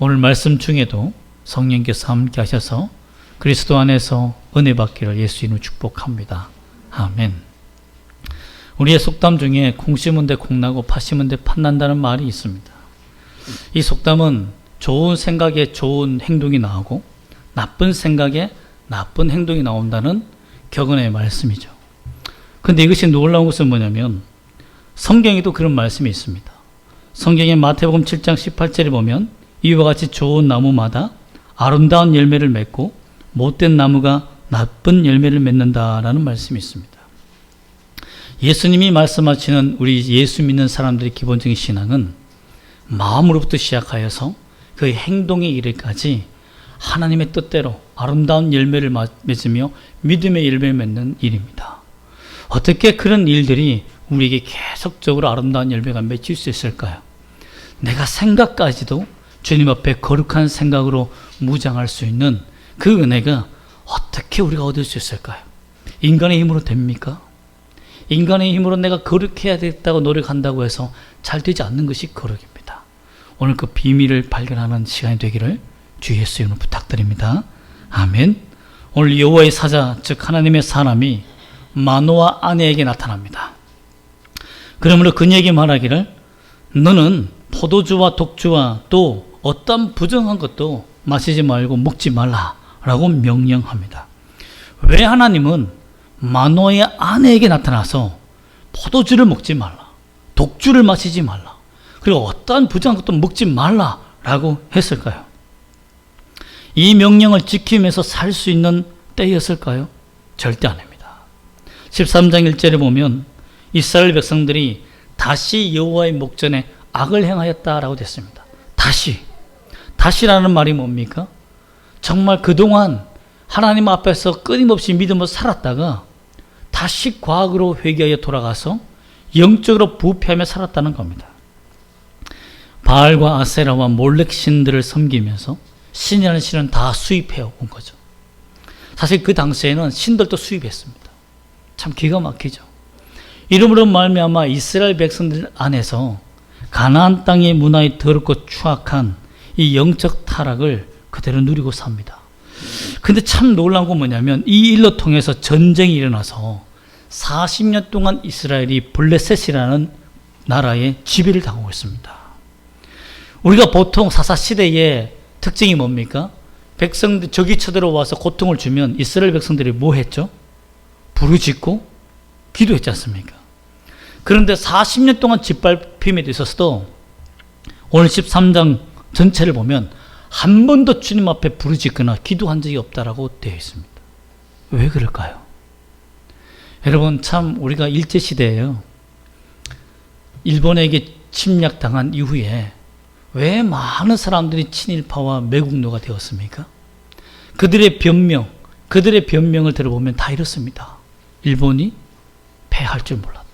오늘 말씀 중에도 성령께서 함께 하셔서 그리스도 안에서 은혜 받기를 예수 이름으로 축복합니다. 아멘. 우리의 속담 중에 콩 심은 데 콩 나고 팥 심은 데 팥 난다는 말이 있습니다. 이 속담은 좋은 생각에 좋은 행동이 나오고 나쁜 생각에 나쁜 행동이 나온다는 격언의 말씀이죠. 그런데 이것이 놀라운 것은 뭐냐면 성경에도 그런 말씀이 있습니다. 성경의 마태복음 7장 18절에 보면 이와 같이 좋은 나무마다 아름다운 열매를 맺고 못된 나무가 나쁜 열매를 맺는다라는 말씀이 있습니다. 예수님이 말씀하시는 우리 예수 믿는 사람들의 기본적인 신앙은 마음으로부터 시작하여서 그 행동에 이르기까지 하나님의 뜻대로 아름다운 열매를 맺으며 믿음의 열매를 맺는 일입니다. 어떻게 그런 일들이 우리에게 계속적으로 아름다운 열매가 맺힐 수 있을까요? 내가 생각까지도 주님 앞에 거룩한 생각으로 무장할 수 있는 그 은혜가 어떻게 우리가 얻을 수 있을까요? 인간의 힘으로 됩니까? 인간의 힘으로 내가 거룩해야 되겠다고 노력한다고 해서 잘 되지 않는 것이 거룩입니다. 오늘 그 비밀을 발견하는 시간이 되기를 주 예수 이름으로 부탁드립니다. 아멘. 오늘 여호와의 사자, 즉 하나님의 사람이 마노아 아내에게 나타납니다. 그러므로 그녀에게 말하기를 너는 포도주와 독주와 또 어떤 부정한 것도 마시지 말고 먹지 말라라고 명령합니다. 왜 하나님은 마노아의 아내에게 나타나서 포도주를 먹지 말라, 독주를 마시지 말라, 그리고 어떠한 부정한 것도 먹지 말라라고 했을까요? 이 명령을 지키면서 살 수 있는 때였을까요? 절대 아닙니다. 13장 1절에 보면 이스라엘 백성들이 다시 여호와의 목전에 악을 행하였다라고 됐습니다. 다시라는 말이 뭡니까? 정말 그동안 하나님 앞에서 끊임없이 믿음으로 살았다가 다시 과학으로 회개하여 돌아가서 영적으로 부패하며 살았다는 겁니다. 바알과 아세라와 몰렉 신들을 섬기면서 신이라는 신은 다 수입해 온 거죠. 사실 그 당시에는 신들도 수입했습니다. 참 기가 막히죠. 이름으로 말미암아 이스라엘 백성들 안에서 가나안 땅의 문화에 더럽고 추악한 이 영적 타락을 그대로 누리고 삽니다. 근데 참 놀라운 건 뭐냐면 이 일로 통해서 전쟁이 일어나서 40년 동안 이스라엘이 블레셋이라는 나라에 지배를 당하고 있습니다. 우리가 보통 사사시대의 특징이 뭡니까? 백성들 적이 쳐들어와서 고통을 주면 이스라엘 백성들이 뭐 했죠? 부르짖고 기도했지 않습니까? 그런데 40년 동안 짓밟힘에 있어서도 오늘 13장 전체를 보면 한 번도 주님 앞에 부르짖거나 기도한 적이 없다라고 되어 있습니다. 왜 그럴까요? 여러분 참 우리가 일제시대에요. 일본에게 침략당한 이후에 왜 많은 사람들이 친일파와 매국노가 되었습니까? 그들의 변명을 들어보면 다 이렇습니다. 일본이 패할 줄 몰랐다.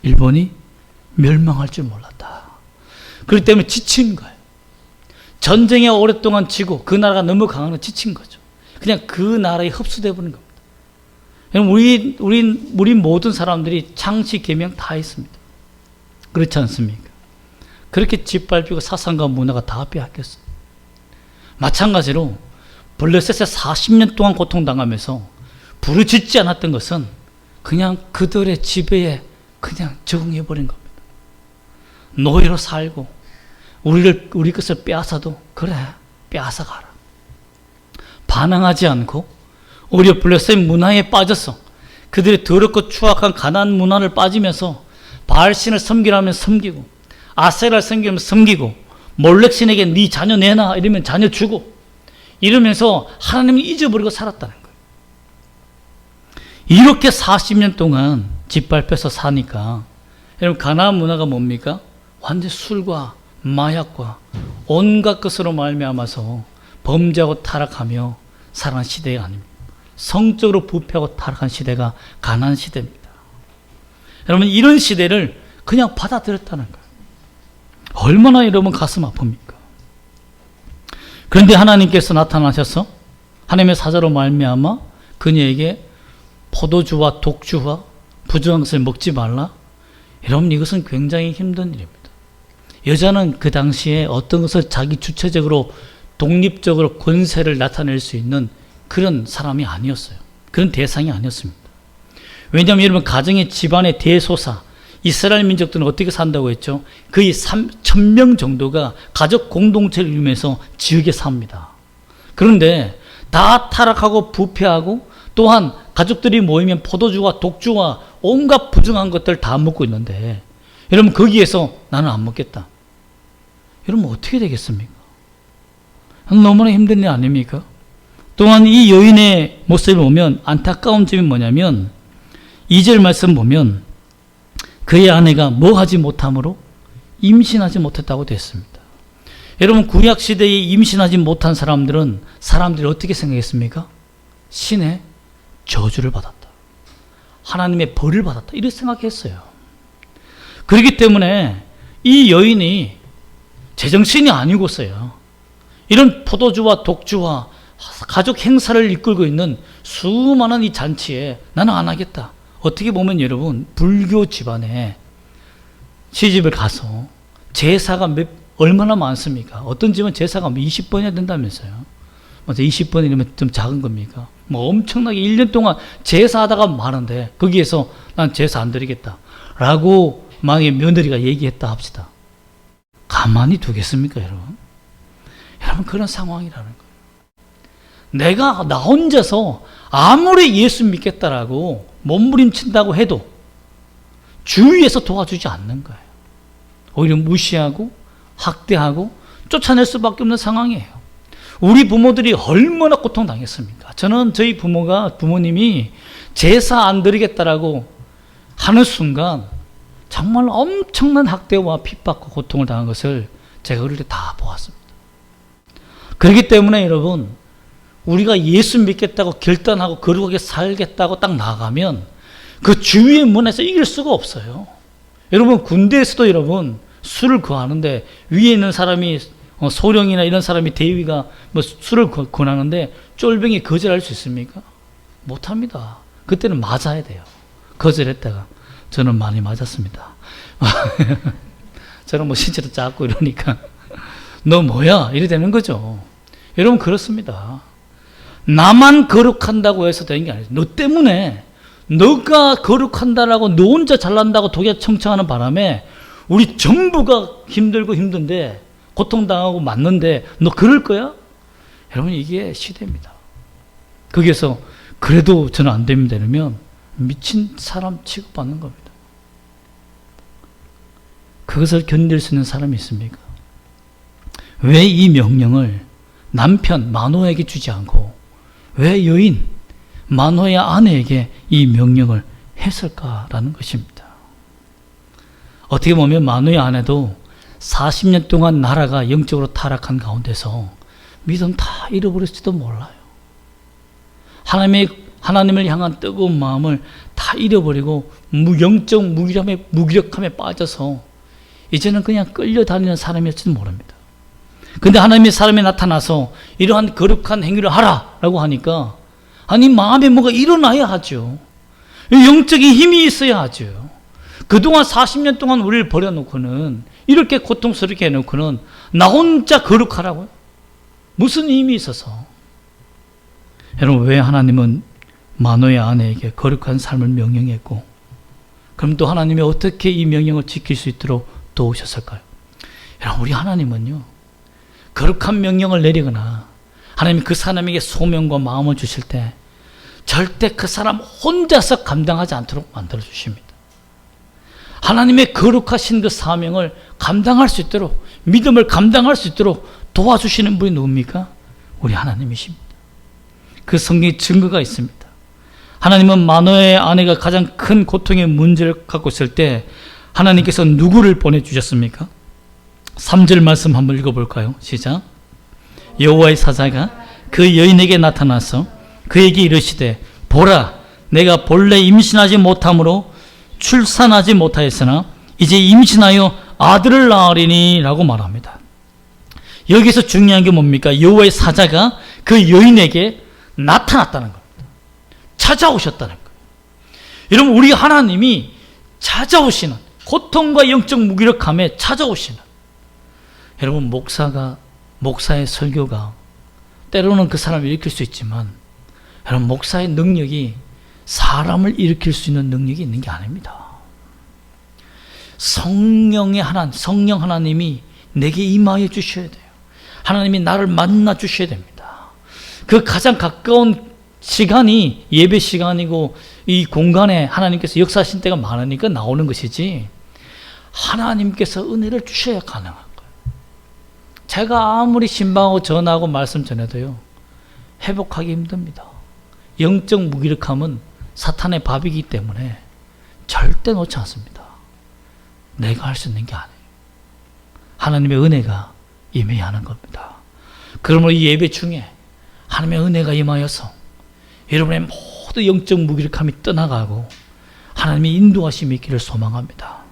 일본이 멸망할 줄 몰랐다. 그렇기 때문에 지친 거예요. 전쟁에 오랫동안 지고 그 나라가 너무 강하면 지친 거죠. 그냥 그 나라에 흡수되어 버린 겁니다. 우리 모든 사람들이 창시 계명 다 있습니다. 그렇지 않습니까? 그렇게 짓밟히고 사상과 문화가 다 빼앗겼어요. 마찬가지로 블레셋에 40년 동안 고통당하면서 부르짖지 않았던 것은 그냥 그들의 지배에 그냥 적응해버린 겁니다. 노예로 살고 우리 것을 빼앗아도 그래 빼앗아가라. 반항하지 않고 오히려 블레셋 문화에 빠져서 그들의 더럽고 추악한 가나안 문화를 빠지면서 바알신을 섬기라면 섬기고 아세라를 섬기면 섬기고 몰렉신에게 네 자녀 내놔 이러면 자녀 주고 이러면서 하나님을 잊어버리고 살았다는 거예요. 이렇게 40년 동안 짓밟혀서 사니까 여러분 가나안 문화가 뭡니까? 완전 술과 마약과 온갖 것으로 말미암아서 범죄하고 타락하며 살아간 시대가 아닙니다. 성적으로 부패하고 타락한 시대가 가나안 시대입니다. 여러분 이런 시대를 그냥 받아들였다는 거예요. 얼마나 여러분 가슴 아픕니까? 그런데 하나님께서 나타나셔서 하나님의 사자로 말미암아 그녀에게 포도주와 독주와 부정한 것을 먹지 말라. 여러분 이것은 굉장히 힘든 일입니다. 여자는 그 당시에 어떤 것을 자기 주체적으로 독립적으로 권세를 나타낼 수 있는 그런 사람이 아니었어요. 그런 대상이 아니었습니다. 왜냐하면 여러분 가정의 집안의 대소사, 이스라엘 민족들은 어떻게 산다고 했죠? 거의 3,000명 정도가 가족 공동체를 이루면서 지역에 삽니다. 그런데 다 타락하고 부패하고 또한 가족들이 모이면 포도주와 독주와 온갖 부정한 것들 다 먹고 있는데 여러분 거기에서 나는 안 먹겠다. 여러분 어떻게 되겠습니까? 너무나 힘든 일 아닙니까? 또한 이 여인의 모습을 보면 안타까운 점이 뭐냐면 2절 말씀 보면 그의 아내가 뭐 하지 못함으로 임신하지 못했다고 되어 있습니다. 여러분 구약시대에 임신하지 못한 사람들이 어떻게 생각했습니까? 신의 저주를 받았다. 하나님의 벌을 받았다. 이렇게 생각했어요. 그렇기 때문에 이 여인이 제정신이 아니고서요. 이런 포도주와 독주와 가족 행사를 이끌고 있는 수많은 이 잔치에 나는 안 하겠다. 어떻게 보면 여러분 불교 집안에 시집을 가서 제사가 얼마나 많습니까? 어떤 집은 제사가 20번이나 된다면서요. 맞아, 20번이면 좀 작은 겁니까? 뭐 엄청나게 1년 동안 제사하다가 많은데 거기에서 난 제사 안 드리겠다 라고 만약에 며느리가 얘기했다 합시다. 가만히 두겠습니까 여러분? 여러분 그런 상황이라는 거예요. 내가 나 혼자서 아무리 예수 믿겠다라고 몸부림친다고 해도 주위에서 도와주지 않는 거예요. 오히려 무시하고 학대하고 쫓아낼 수밖에 없는 상황이에요. 우리 부모들이 얼마나 고통당했습니까? 저는 저희 부모님이 제사 안 드리겠다라고 하는 순간 정말 엄청난 학대와 핍박과 고통을 당한 것을 제가 어릴 때 다 보았습니다. 그렇기 때문에 여러분 우리가 예수 믿겠다고 결단하고 거룩하게 살겠다고 딱 나가면 그 주위의 문에서 이길 수가 없어요. 여러분 군대에서도 여러분 술을 구하는데 위에 있는 사람이 소령이나 이런 사람이 대위가 뭐 술을 권하는데 쫄병이 거절할 수 있습니까? 못합니다. 그때는 맞아야 돼요. 거절했다가 저는 많이 맞았습니다. 저는 뭐 신체도 작고 이러니까 너 뭐야? 이래 되는 거죠. 여러분 그렇습니다. 나만 거룩한다고 해서 되는 게 아니에요. 너 때문에 너가 거룩한다라고 너 혼자 잘난다고 독야 청청하는 바람에 우리 전부가 힘들고 힘든데 고통당하고 맞는데 너 그럴 거야? 여러분 이게 시대입니다. 거기에서 그래도 저는 안 됩니다 이러면 미친 사람 취급받는 겁니다. 그것을 견딜 수 있는 사람이 있습니까? 왜 이 명령을 남편 마노에게 주지 않고 왜 여인 마노의 아내에게 이 명령을 했을까라는 것입니다. 어떻게 보면 마노의 아내도 40년 동안 나라가 영적으로 타락한 가운데서 믿음 다 잃어버렸을지도 몰라요. 하나님을 향한 뜨거운 마음을 다 잃어버리고 영적 무기력함에 빠져서 이제는 그냥 끌려다니는 사람이었지도 모릅니다. 근데 하나님의 사람이 나타나서 이러한 거룩한 행위를 하라라고 하니까 아니 마음에 뭐가 일어나야 하죠. 영적인 힘이 있어야 하죠. 그동안 40년 동안 우리를 버려놓고는 이렇게 고통스럽게 해놓고는 나 혼자 거룩하라고요? 무슨 힘이 있어서? 여러분 왜 하나님은 마노의 아내에게 거룩한 삶을 명령했고 그럼 또 하나님이 어떻게 이 명령을 지킬 수 있도록 도우셨을까요? 여러분 우리 하나님은요 거룩한 명령을 내리거나 하나님이 그 사람에게 소명과 마음을 주실 때 절대 그 사람 혼자서 감당하지 않도록 만들어 주십니다. 하나님의 거룩하신 그 사명을 감당할 수 있도록 믿음을 감당할 수 있도록 도와주시는 분이 누굽니까? 우리 하나님이십니다. 그 성경에 증거가 있습니다. 하나님은 마노의 아내가 가장 큰 고통의 문제를 갖고 있을 때 하나님께서 누구를 보내주셨습니까? 3절 말씀 한번 읽어볼까요? 시작. 여호와의 사자가 그 여인에게 나타나서 그에게 이르시되 보라 내가 본래 임신하지 못함으로 출산하지 못하였으나 이제 임신하여 아들을 낳으리니 라고 말합니다. 여기서 중요한 게 뭡니까? 여호와의 사자가 그 여인에게 나타났다는 겁니다. 찾아오셨다는 거예요. 여러분 우리 하나님이 찾아오시는 고통과 영적 무기력함에 찾아오시는 여러분, 목사의 설교가 때로는 그 사람을 일으킬 수 있지만, 여러분, 목사의 능력이 사람을 일으킬 수 있는 능력이 있는 게 아닙니다. 성령 하나님이 내게 임하여 주셔야 돼요. 하나님이 나를 만나 주셔야 됩니다. 그 가장 가까운 시간이 예배 시간이고, 이 공간에 하나님께서 역사하신 때가 많으니까 나오는 것이지, 하나님께서 은혜를 주셔야 가능한 거예요. 제가 아무리 신방하고 전하고 말씀 전해도요, 회복하기 힘듭니다. 영적 무기력함은 사탄의 밥이기 때문에 절대 놓지 않습니다. 내가 할 수 있는 게 아니에요. 하나님의 은혜가 임해야 하는 겁니다. 그러므로 이 예배 중에 하나님의 은혜가 임하여서 여러분의 모든 영적 무기력함이 떠나가고 하나님의 인도하심이 있기를 소망합니다.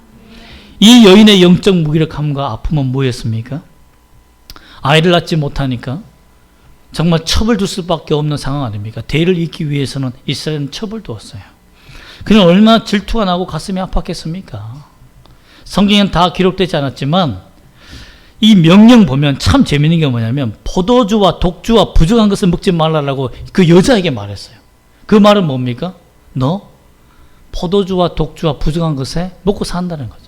이 여인의 영적 무기력함과 아픔은 뭐였습니까? 아이를 낳지 못하니까 정말 첩을 둘 수밖에 없는 상황 아닙니까? 대를 잇기 위해서는 이스라엘은 첩을 두었어요. 그는 얼마나 질투가 나고 가슴이 아팠겠습니까? 성경에는 다 기록되지 않았지만 이 명령 보면 참 재미있는 게 뭐냐면, 포도주와 독주와 부정한 것을 먹지 말라라고 그 여자에게 말했어요. 그 말은 뭡니까? 너 포도주와 독주와 부정한 것에 먹고 산다는 거죠.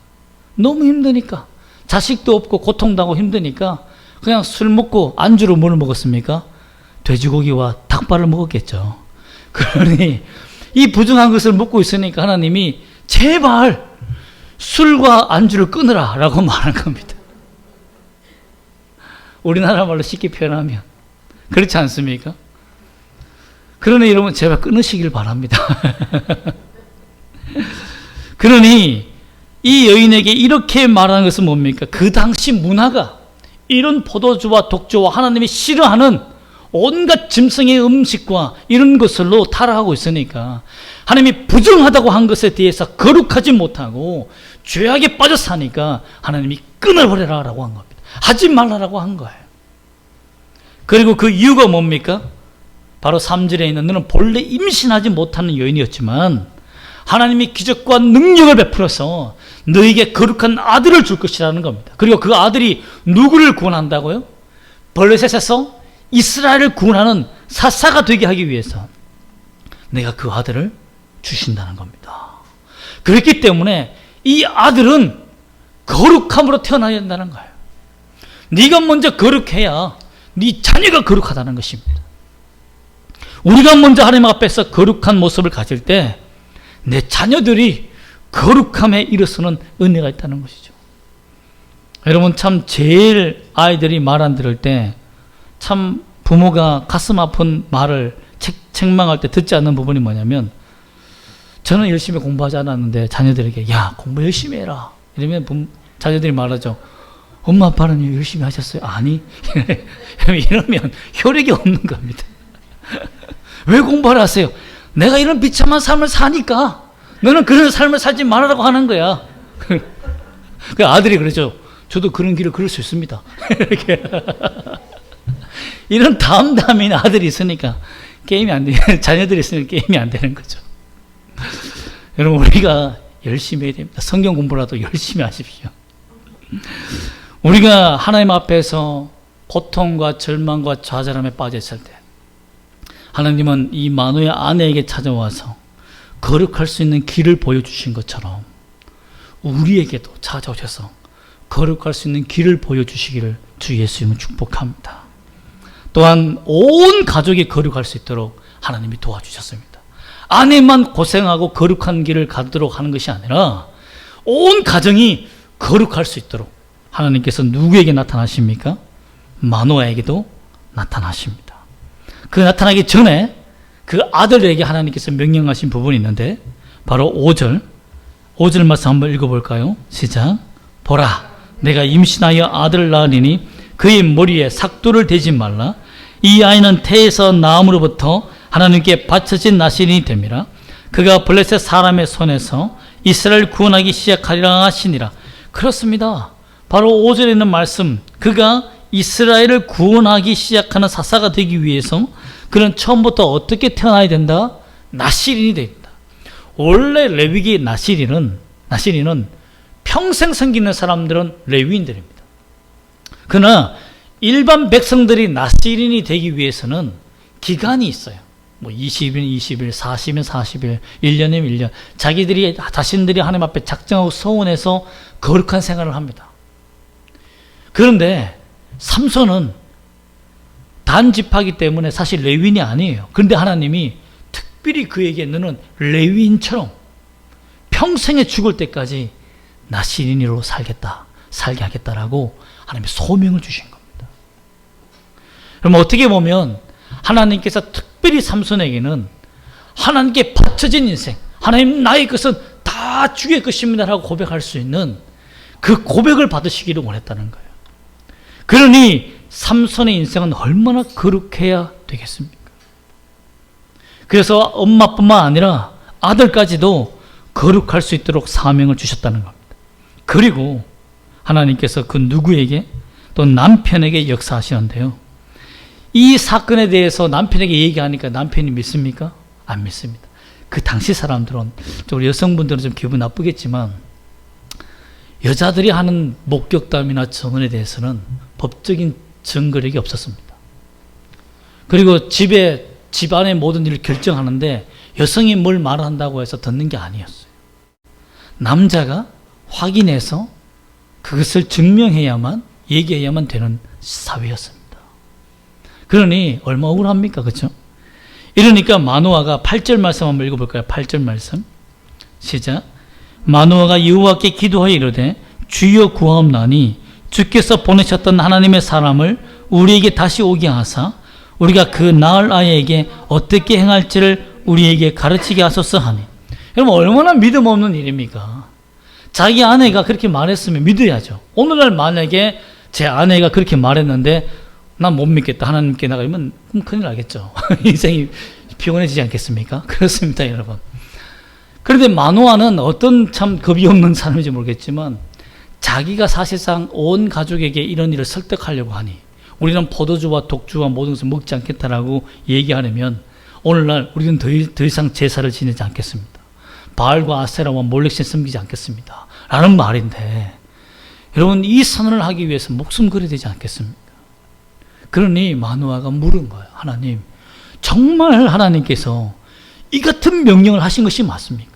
너무 힘드니까, 자식도 없고 고통당하고 힘드니까 그냥 술 먹고 안주로 뭘 먹었습니까? 돼지고기와 닭발을 먹었겠죠. 그러니 이 부정한 것을 먹고 있으니까 하나님이 제발 술과 안주를 끊으라 라고 말한 겁니다. 우리나라 말로 쉽게 표현하면 그렇지 않습니까? 그러니 여러분, 제발 끊으시길 바랍니다. 그러니 이 여인에게 이렇게 말하는 것은 뭡니까? 그 당시 문화가 이런 포도주와 독주와 하나님이 싫어하는 온갖 짐승의 음식과 이런 것들로 타락하고 있으니까 하나님이 부정하다고 한 것에 대해서 거룩하지 못하고 죄악에 빠져 사니까 하나님이 끊어버려라 라고 한 겁니다. 하지 말라라고 한 거예요. 그리고 그 이유가 뭡니까? 바로 3절에 있는, 너는 본래 임신하지 못하는 여인이었지만 하나님이 기적과 능력을 베풀어서 너에게 거룩한 아들을 줄 것이라는 겁니다. 그리고 그 아들이 누구를 구원한다고요? 블레셋에서 이스라엘을 구원하는 사사가 되게 하기 위해서 내가 그 아들을 주신다는 겁니다. 그렇기 때문에 이 아들은 거룩함으로 태어나야 된다는 거예요. 네가 먼저 거룩해야 네 자녀가 거룩하다는 것입니다. 우리가 먼저 하나님 앞에서 거룩한 모습을 가질 때 내 자녀들이 거룩함에 이르서는 은혜가 있다는 것이죠. 여러분, 참 제일 아이들이 말 안 들을 때 참 부모가 가슴 아픈 말을 책망할 때 듣지 않는 부분이 뭐냐면, 저는 열심히 공부하지 않았는데 자녀들에게 야, 공부 열심히 해라 이러면 자녀들이 말하죠. 엄마 아빠는 열심히 하셨어요? 아니. 이러면 효력이 없는 겁니다. 왜 공부하러 하세요? 내가 이런 비참한 삶을 사니까 너는 그런 삶을 살지 말라고 하는 거야. 그 아들이 그러죠. 저도 그런 길을 걸을 수 있습니다. 이렇게. 이런 담담인 아들이 있으니까 게임이 안 돼. 자녀들이 있으니까 게임이 안 되는 거죠. 여러분, 우리가 열심히 해야 됩니다. 성경 공부라도 열심히 하십시오. 우리가 하나님 앞에서 고통과 절망과 좌절함에 빠져 있을 때 하나님은 이 마노의 아내에게 찾아와서 거룩할 수 있는 길을 보여주신 것처럼 우리에게도 찾아오셔서 거룩할 수 있는 길을 보여주시기를 주 예수님은 축복합니다. 또한 온 가족이 거룩할 수 있도록 하나님이 도와주셨습니다. 아내만 고생하고 거룩한 길을 가도록 하는 것이 아니라 온 가정이 거룩할 수 있도록 하나님께서 누구에게 나타나십니까? 마노아에게도 나타나십니다. 그 나타나기 전에 그 아들에게 하나님께서 명령하신 부분이 있는데 바로 5절 말씀 한번 읽어볼까요? 시작. 보라, 내가 임신하여 아들을 낳으리니 그의 머리에 삭도를 대지 말라. 이 아이는 태에서 나음으로부터 하나님께 바쳐진 나실이 됨이라. 그가 블레셋 사람의 손에서 이스라엘 구원하기 시작하리라 하시니라. 그렇습니다. 바로 5절에 있는 말씀, 그가 이스라엘을 구원하기 시작하는 사사가 되기 위해서 그는 처음부터 어떻게 태어나야 된다? 나실인이 됩니다. 원래 레위기 나실인은 평생 섬기는 사람들은 레위인들입니다. 그러나 일반 백성들이 나시린이 되기 위해서는 기간이 있어요. 뭐 20일, 20일, 40일, 40일, 1년이면 1년. 자신들이 하나님 앞에 작정하고 서원해서 거룩한 생활을 합니다. 그런데 삼손은 단지파기 때문에 사실 레위인이 아니에요. 그런데 하나님이 특별히 그에게 너는 레위인처럼 평생에 죽을 때까지 나시린이로 살게 하겠다라고 하나님이 소명을 주신 겁니다. 그럼 어떻게 보면 하나님께서 특별히 삼손에게는 하나님께 바쳐진 인생, 하나님 나의 것은 다 주의 것입니다 라고 고백할 수 있는 그 고백을 받으시기를 원했다는 거예요. 그러니 삼손의 인생은 얼마나 거룩해야 되겠습니까? 그래서 엄마뿐만 아니라 아들까지도 거룩할 수 있도록 사명을 주셨다는 겁니다. 그리고 하나님께서 그 누구에게 또 남편에게 역사하시는데요. 이 사건에 대해서 남편에게 얘기하니까 남편이 믿습니까? 안 믿습니다. 그 당시 사람들은, 우리 여성분들은 좀 기분 나쁘겠지만 여자들이 하는 목격담이나 증언에 대해서는 법적인 증거력이 없었습니다. 그리고 집안의 모든 일을 결정하는데 여성이 뭘 말한다고 해서 듣는 게 아니었어요. 남자가 확인해서 그것을 증명해야만, 얘기해야만 되는 사회였습니다. 그러니 얼마나 억울합니까? 그렇죠? 이러니까 마노아가 8절 말씀 한번 읽어볼까요? 8절 말씀 시작. 마노아가 여호와께 기도하여 이르되 주여 구하옵나니 주께서 보내셨던 하나님의 사람을 우리에게 다시 오게 하사 우리가 그 낳을 아이에게 어떻게 행할지를 우리에게 가르치게 하소서 하니. 여러분 얼마나 믿음 없는 일입니까? 자기 아내가 그렇게 말했으면 믿어야죠. 오늘날 만약에 제 아내가 그렇게 말했는데 난 못 믿겠다, 하나님께 나가면 큰일 나겠죠. 인생이 피곤해지지 않겠습니까? 그렇습니다, 여러분. 그런데 마노아는 어떤 참 겁이 없는 사람인지 모르겠지만 자기가 사실상 온 가족에게 이런 일을 설득하려고 하니, 우리는 포도주와 독주와 모든 것을 먹지 않겠다라고 얘기하려면 오늘날 우리는 더 이상 제사를 지내지 않겠습니다. 바알과 아세라와 몰렉신 섬기지 않겠습니다 라는 말인데, 여러분 이 선언을 하기 위해서 목숨 걸어야 되지 않겠습니까? 그러니 마노아가 물은 거예요. 하나님, 정말 하나님께서 이 같은 명령을 하신 것이 맞습니까?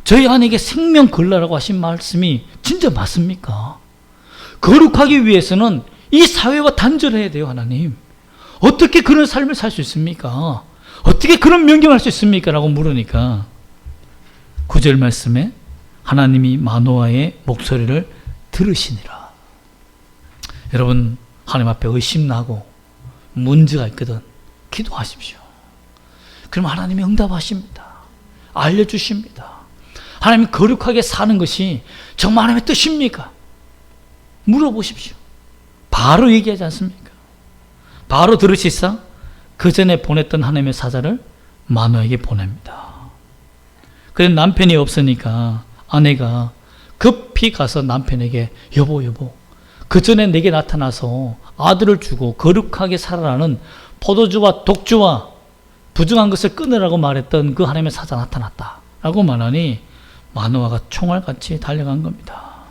저희 아내에게 생명 걸라라고 하신 말씀이 진짜 맞습니까? 거룩하기 위해서는 이 사회와 단절해야 돼요. 하나님, 어떻게 그런 삶을 살 수 있습니까? 어떻게 그런 명령을 할 수 있습니까? 라고 물으니까 9절 말씀에 하나님이 마노아의 목소리를 들으시니라. 여러분, 하나님 앞에 의심나고 문제가 있거든 기도하십시오. 그럼 하나님이 응답하십니다. 알려주십니다. 하나님 거룩하게 사는 것이 정말 하나님의 뜻입니까? 물어보십시오. 바로 얘기하지 않습니까? 바로 들으시사 그 전에 보냈던 하나님의 사자를 마노아에게 보냅니다. 그런데 남편이 없으니까 아내가 급히 가서 남편에게 여보 그 전에 내게 나타나서 아들을 주고 거룩하게 살아라는 포도주와 독주와 부정한 것을 끊으라고 말했던 그 하나님의 사자 나타났다 라고 말하니 마노아가 총알같이 달려간 겁니다.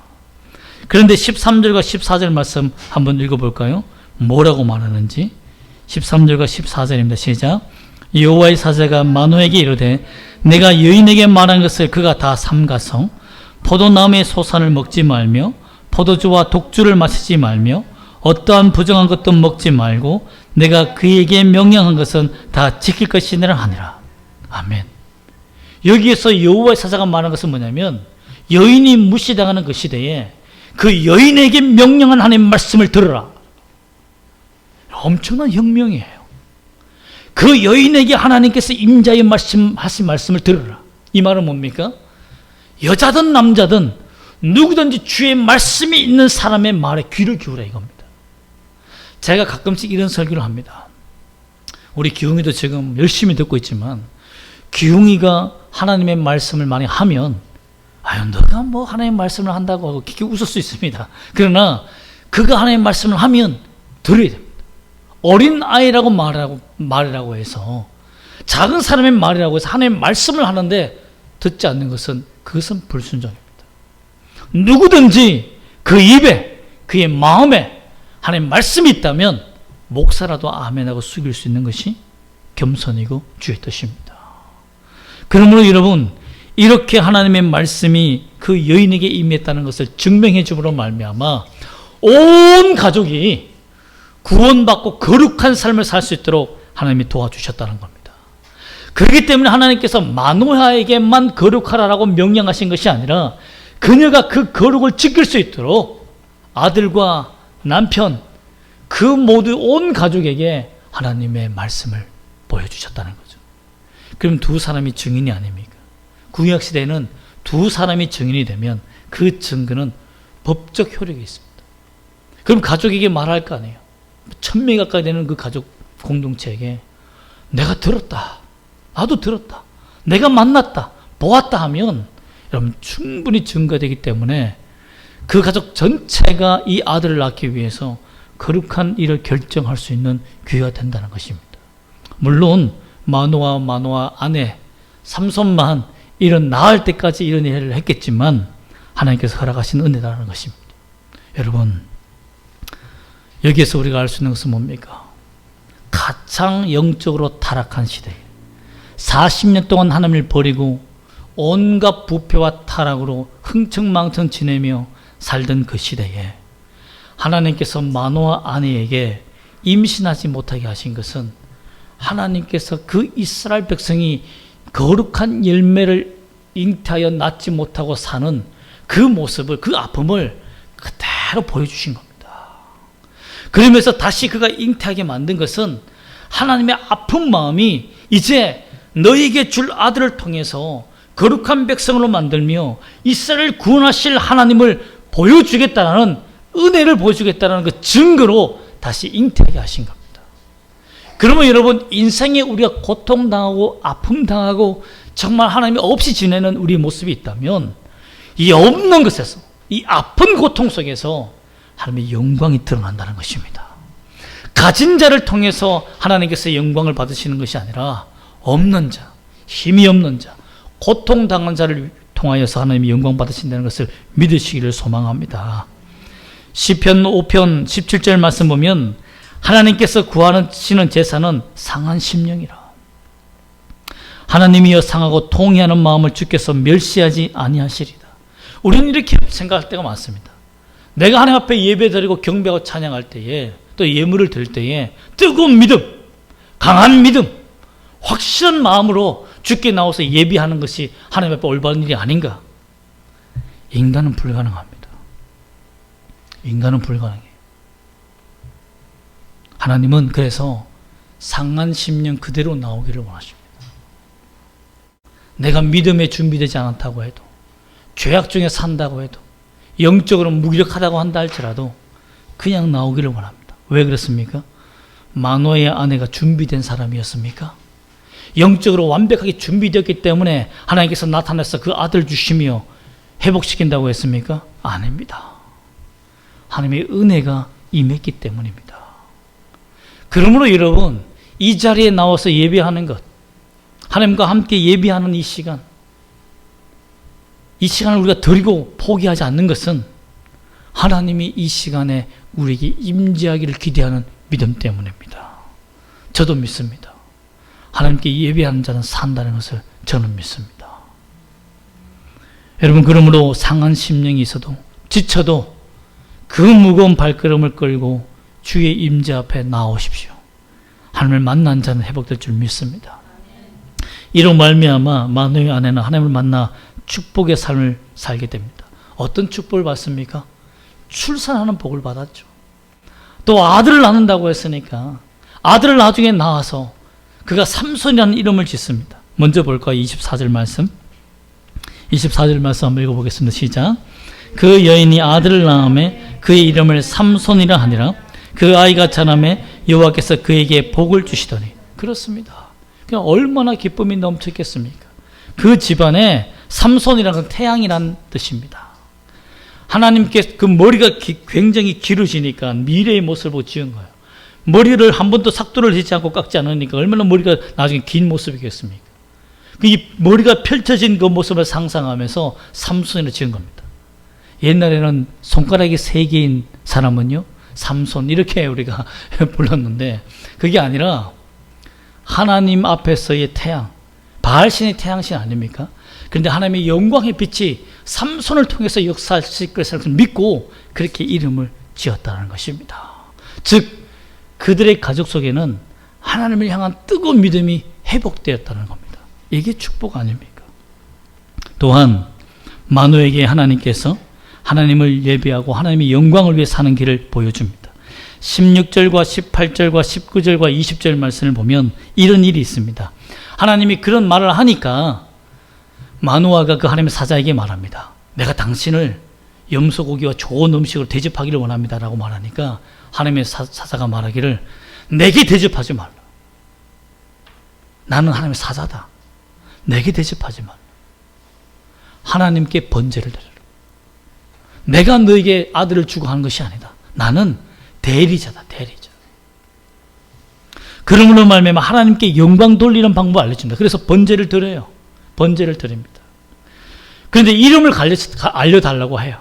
그런데 13절과 14절 말씀 한번 읽어볼까요? 뭐라고 말하는지. 13절과 14절입니다. 시작. 여호와의 사자가 마노아에게 이르되 내가 여인에게 말한 것을 그가 다 삼가서 포도나무의 소산을 먹지 말며 포도주와 독주를 마시지 말며 어떠한 부정한 것도 먹지 말고 내가 그에게 명령한 것은 다 지킬 것이니라 하니라. 아멘. 여기에서 여호와의 사자가 말하는 것은 뭐냐면, 여인이 무시당하는 그 시대에 그 여인에게 명령한 하나님의 말씀을 들으라. 엄청난 혁명이에요. 그 여인에게 하나님께서 임자의 하신 말씀을 들으라. 이 말은 뭡니까? 여자든 남자든 누구든지 주의 말씀이 있는 사람의 말에 귀를 기울여 이겁니다. 제가 가끔씩 이런 설교를 합니다. 우리 기웅이도 지금 열심히 듣고 있지만, 기웅이가 하나님의 말씀을 많이 하면 아유 너가 뭐 하나님의 말씀을 한다고 하고 기게 웃을 수 있습니다. 그러나 그가 하나님의 말씀을 하면 들어야 됩니다. 어린 아이라고 말이라고 해서, 작은 사람의 말이라고 해서 하나님의 말씀을 하는데 듣지 않는 것은, 그것은 불순종입니다. 누구든지 그 입에, 그의 마음에 하나님 말씀이 있다면 목사라도 아멘하고 숙일 수 있는 것이 겸손이고 주의 뜻입니다. 그러므로 여러분, 이렇게 하나님의 말씀이 그 여인에게 임했다는 것을 증명해 줌으로 말미암아 온 가족이 구원받고 거룩한 삶을 살 수 있도록 하나님이 도와주셨다는 겁니다. 그렇기 때문에 하나님께서 마노아에게만 거룩하라라고 명령하신 것이 아니라 그녀가 그 거룩을 지킬 수 있도록 아들과 남편, 그 모두 온 가족에게 하나님의 말씀을 보여주셨다는 거죠. 그럼 두 사람이 증인이 아닙니까? 구약시대에는 두 사람이 증인이 되면 그 증거는 법적 효력이 있습니다. 그럼 가족에게 말할 거 아니에요. 1000명 가까이 되는 그 가족 공동체에게 내가 들었다, 나도 들었다, 내가 만났다, 보았다 하면 여러분 충분히 증거되기 때문에 그 가족 전체가 이 아들을 낳기 위해서 거룩한 일을 결정할 수 있는 기회가 된다는 것입니다. 물론 마노아 아내 삼손만 이런 낳을 때까지 이런 일을 했겠지만 하나님께서 허락하신 은혜라는 것입니다. 여러분, 여기에서 우리가 알 수 있는 것은 뭡니까? 가장 영적으로 타락한 시대에 40년 동안 하나님을 버리고 온갖 부패와 타락으로 흥청망청 지내며 살던 그 시대에 하나님께서 마노아 아내에게 임신하지 못하게 하신 것은 하나님께서 그 이스라엘 백성이 거룩한 열매를 잉태하여 낳지 못하고 사는 그 모습을, 그 아픔을 그대로 보여주신 겁니다. 그러면서 다시 그가 잉태하게 만든 것은 하나님의 아픈 마음이 이제 너에게 줄 아들을 통해서 거룩한 백성으로 만들며 이스라엘을 구원하실 하나님을 보여주겠다는 은혜를 보여주겠다는 그 증거로 다시 잉태하게 하신 겁니다. 그러면 여러분, 인생에 우리가 고통당하고 아픔당하고 정말 하나님이 없이 지내는 우리의 모습이 있다면 이 없는 것에서, 이 아픈 고통 속에서 하나님의 영광이 드러난다는 것입니다. 가진 자를 통해서 하나님께서 영광을 받으시는 것이 아니라 없는 자, 힘이 없는 자, 고통당한 자를 통하여서 하나님이 영광 받으신다는 것을 믿으시기를 소망합니다. 시편 5편 17절 말씀 보면 하나님께서 구하시는 제사는 상한 심령이라. 하나님이여 상하고 통회하는 마음을 주께서 멸시하지 아니하시리다. 우리는 이렇게 생각할 때가 많습니다. 내가 하나님 앞에 예배드리고 경배하고 찬양할 때에, 또 예물을 드릴 때에 뜨거운 믿음, 강한 믿음, 확실한 마음으로 주께 나와서 예비하는 것이 하나님 앞에 올바른 일이 아닌가? 인간은 불가능합니다. 인간은 불가능해요. 하나님은 그래서 상한 심령 그대로 나오기를 원하십니다. 내가 믿음에 준비되지 않았다고 해도, 죄악 중에 산다고 해도, 영적으로 무기력하다고 한다 할지라도 그냥 나오기를 원합니다. 왜 그렇습니까? 마노아의 아내가 준비된 사람이었습니까? 영적으로 완벽하게 준비되었기 때문에 하나님께서 나타나서 그 아들 주시며 회복시킨다고 했습니까? 아닙니다. 하나님의 은혜가 임했기 때문입니다. 그러므로 여러분, 이 자리에 나와서 예배하는 것, 하나님과 함께 예배하는 이 시간을 우리가 드리고 포기하지 않는 것은 하나님이 이 시간에 우리에게 임재하기를 기대하는 믿음 때문입니다. 저도 믿습니다. 하나님께 예배하는 자는 산다는 것을 저는 믿습니다. 여러분, 그러므로 상한 심령이 있어도 지쳐도 그 무거운 발걸음을 끌고 주의 임재 앞에 나오십시오. 하나님을 만난 자는 회복될 줄 믿습니다. 이로 말미암아 마노아의 아내는 하나님을 만나 축복의 삶을 살게 됩니다. 어떤 축복을 받습니까? 출산하는 복을 받았죠. 또 아들을 낳는다고 했으니까 아들을 나중에 낳아서 그가 삼손이라는 이름을 짓습니다. 먼저 볼까요? 24절 말씀. 24절 말씀 한번 읽어보겠습니다. 시작. 그 여인이 아들을 낳음에 그의 이름을 삼손이라 하니라. 그 아이가 자라매 여호와께서 그에게 복을 주시더니. 그렇습니다. 그냥 얼마나 기쁨이 넘쳤겠습니까? 그 집안에 삼손이라는 태양이란 뜻입니다. 하나님께 그 머리가 굉장히 길으시니까 미래의 모습을 보고 지은 거예요. 머리를 한 번도 삭도를 하지 않고 깎지 않으니까 얼마나 머리가 나중에 긴 모습이겠습니까? 이 머리가 펼쳐진 그 모습을 상상하면서 삼손이라 지은 겁니다. 옛날에는 손가락이 3개인 사람은요, 삼손 이렇게 우리가 불렀는데 그게 아니라 하나님 앞에서의 태양, 바알신의 태양신 아닙니까? 그런데 하나님의 영광의 빛이 삼손을 통해서 역사하실 것을 믿고 그렇게 이름을 지었다는 것입니다. 즉 그들의 가족 속에는 하나님을 향한 뜨거운 믿음이 회복되었다는 겁니다. 이게 축복 아닙니까? 또한 마노에게 하나님께서 하나님을 예배하고 하나님의 영광을 위해 사는 길을 보여줍니다. 16절과 18절과 19절과 20절 말씀을 보면 이런 일이 있습니다. 하나님이 그런 말을 하니까 마노아가 그 하나님의 사자에게 말합니다. 내가 당신을 염소고기와 좋은 음식으로 대접하기를 원합니다 라고 말하니까 하나님의 사자가 말하기를 내게 대접하지 말라. 나는 하나님의 사자다. 내게 대접하지 말라. 하나님께 번제를 드려라. 내가 너에게 아들을 주고 하는 것이 아니다. 나는 대리자다. 대리자. 그러므로 말미암아 하나님께 영광 돌리는 방법을 알려줍니다. 그래서 번제를 드려요. 번제를 드립니다. 그런데 이름을 알려달라고 해요.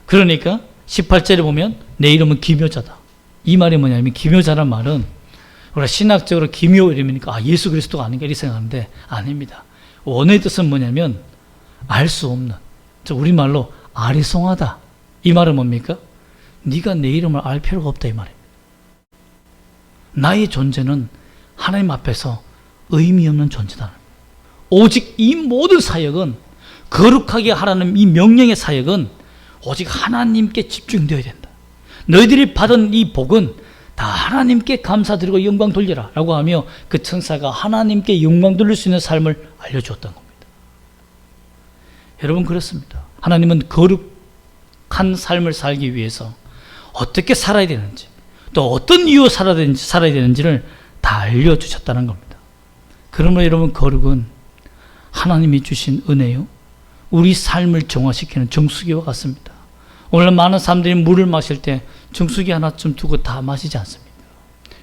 그러니까 18절에 보면 내 이름은 기묘자다. 이 말이 뭐냐면 기묘자란 말은 우리가 신학적으로 기묘 이름이니까 예수 그리스도가 아닌가 이렇게 생각하는데 아닙니다. 원어의 뜻은 뭐냐면 알 수 없는, 우리말로 아리송하다. 이 말은 뭡니까? 네가 내 이름을 알 필요가 없다 이 말입니다. 나의 존재는 하나님 앞에서 의미 없는 존재다. 오직 이 모든 사역은 거룩하게 하라는 이 명령의 사역은 오직 하나님께 집중되어야 된다. 너희들이 받은 이 복은 다 하나님께 감사드리고 영광 돌려라 라고 하며 그 천사가 하나님께 영광 돌릴 수 있는 삶을 알려주었던 겁니다. 여러분 그렇습니다. 하나님은 거룩한 삶을 살기 위해서 어떻게 살아야 되는지 또 어떤 이유로 살아야 되는지를 다 알려주셨다는 겁니다. 그러므로 여러분 거룩은 하나님이 주신 은혜요 우리 삶을 정화시키는 정수기와 같습니다. 오늘 많은 사람들이 물을 마실 때 정수기 하나쯤 두고 다 마시지 않습니까?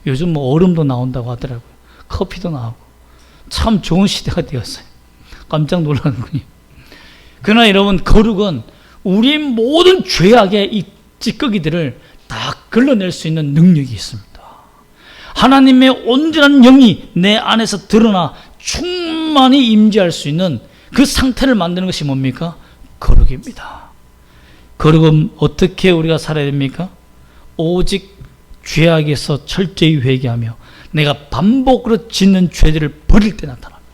요즘 뭐 얼음도 나온다고 하더라고요. 커피도 나오고 참 좋은 시대가 되었어요. 깜짝 놀라는군요. 그러나 여러분 거룩은 우리의 모든 죄악의 이 찌꺼기들을 다 걸러낼 수 있는 능력이 있습니다. 하나님의 온전한 영이 내 안에서 드러나 충만히 임재할 수 있는 그 상태를 만드는 것이 뭡니까? 거룩입니다. 거룩은 어떻게 우리가 살아야 됩니까? 오직 죄악에서 철저히 회개하며 내가 반복으로 짓는 죄들을 버릴 때 나타납니다.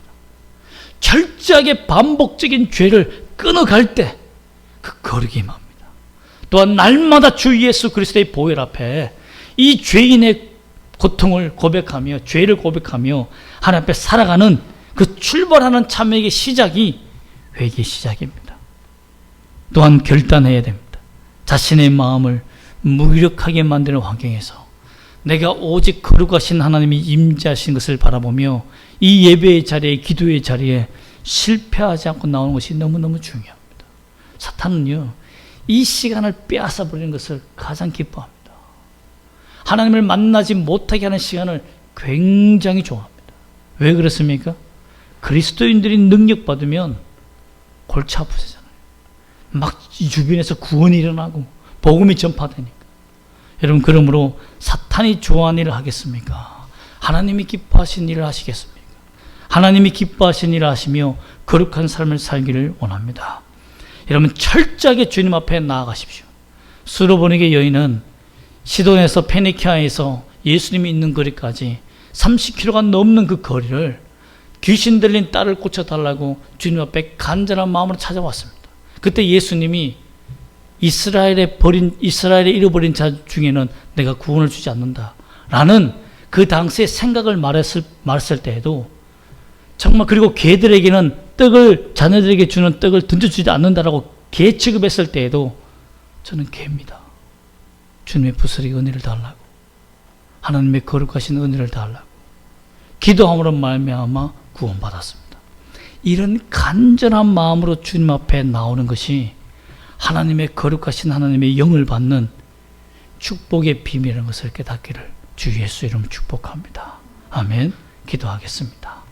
철저하게 반복적인 죄를 끊어갈 때 그 거룩이 임합니다. 또한 날마다 주 예수 그리스도의 보혈 앞에 이 죄인의 고통을 고백하며 죄를 고백하며 하나님 앞에 살아가는 그 출발하는 참회의 시작이 회개의 시작입니다. 또한 결단해야 됩니다. 자신의 마음을 무기력하게 만드는 환경에서 내가 오직 거룩하신 하나님이 임재하신 것을 바라보며 이 예배의 자리에 기도의 자리에 실패하지 않고 나오는 것이 너무너무 중요합니다. 사탄은요 이 시간을 빼앗아 버리는 것을 가장 기뻐합니다. 하나님을 만나지 못하게 하는 시간을 굉장히 좋아합니다. 왜 그렇습니까? 그리스도인들이 능력받으면 골치 아프시잖아요. 막 주변에서 구원이 일어나고 복음이 전파되니까. 여러분 그러므로 사탄이 좋아하는 일을 하겠습니까? 하나님이 기뻐하신 일을 하시겠습니까? 하나님이 기뻐하신 일을 하시며 거룩한 삶을 살기를 원합니다. 여러분 철저하게 주님 앞에 나아가십시오. 수로보니게 여인은 시돈에서 페니키아에서 예수님이 있는 거리까지 30km가 넘는 그 거리를 귀신 들린 딸을 고쳐달라고 주님 앞에 간절한 마음으로 찾아왔습니다. 그때 예수님이 이스라엘에 잃어버린 자 중에는 내가 구원을 주지 않는다 라는 그 당시의 생각을 말했을 때에도 정말 그리고 개들에게는 자녀들에게 주는 떡을 던져주지 않는다라고 개 취급했을 때에도 저는 개입니다. 주님의 부스러기 은혜를 달라고 하나님의 거룩하신 은혜를 달라고 기도함으로 말미암아 구원받았습니다. 이런 간절한 마음으로 주님 앞에 나오는 것이 하나님의 거룩하신 하나님의 영을 받는 축복의 비밀이라는 것을 깨닫기를 주 예수 이름으로 축복합니다. 아멘. 기도하겠습니다.